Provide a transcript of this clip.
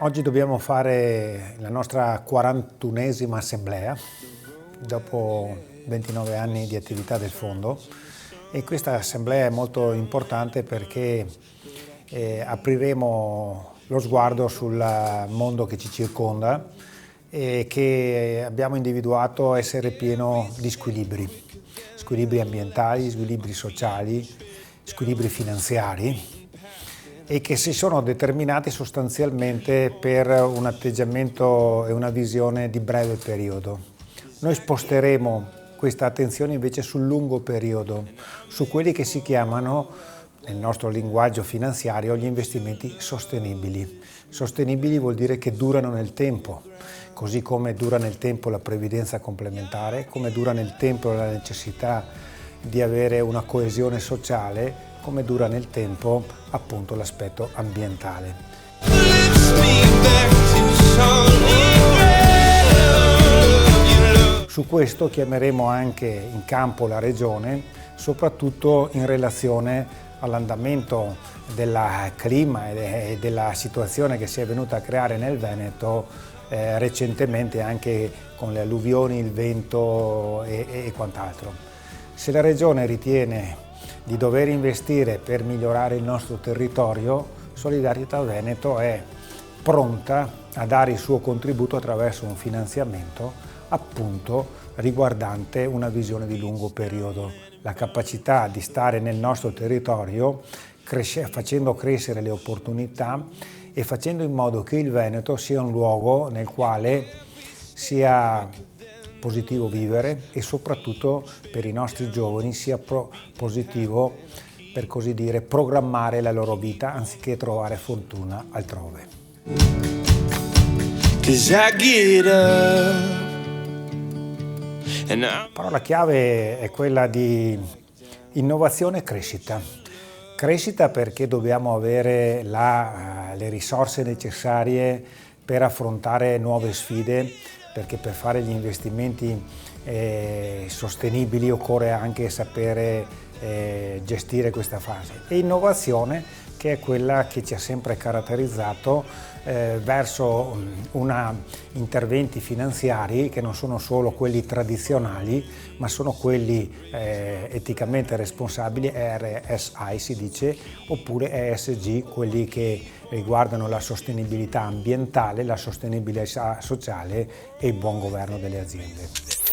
Oggi dobbiamo fare la nostra 41esima assemblea, dopo 29 anni di attività del Fondo, e questa assemblea è molto importante perché apriremo lo sguardo sul mondo che ci circonda e che abbiamo individuato essere pieno di squilibri ambientali, squilibri sociali, squilibri finanziari, e che si sono determinati sostanzialmente per un atteggiamento e una visione di breve periodo. Noi sposteremo questa attenzione invece sul lungo periodo, su quelli che si chiamano, nel nostro linguaggio finanziario, gli investimenti sostenibili. Sostenibili vuol dire che durano nel tempo, così come dura nel tempo la previdenza complementare, come dura nel tempo la necessità di avere una coesione sociale, come dura nel tempo appunto l'aspetto ambientale. Su questo chiameremo anche in campo la Regione, soprattutto in relazione all'andamento del clima e della situazione che si è venuta a creare nel Veneto recentemente, anche con le alluvioni, il vento e quant'altro. Se la Regione ritiene di dover investire per migliorare il nostro territorio, Solidarietà Veneto è pronta a dare il suo contributo attraverso un finanziamento appunto riguardante una visione di lungo periodo, la capacità di stare nel nostro territorio facendo crescere le opportunità e facendo in modo che il Veneto sia un luogo nel quale sia positivo vivere e soprattutto per i nostri giovani sia positivo, per così dire, programmare la loro vita anziché trovare fortuna altrove. La parola chiave è quella di innovazione e crescita. Crescita perché dobbiamo avere le risorse necessarie per affrontare nuove sfide, perché per fare gli investimenti sostenibili occorre anche sapere gestire questa fase. E innovazione, che è quella che ci ha sempre caratterizzato verso interventi finanziari che non sono solo quelli tradizionali, ma sono quelli eticamente responsabili, RSI si dice, oppure ESG, quelli che riguardano la sostenibilità ambientale, la sostenibilità sociale e il buon governo delle aziende.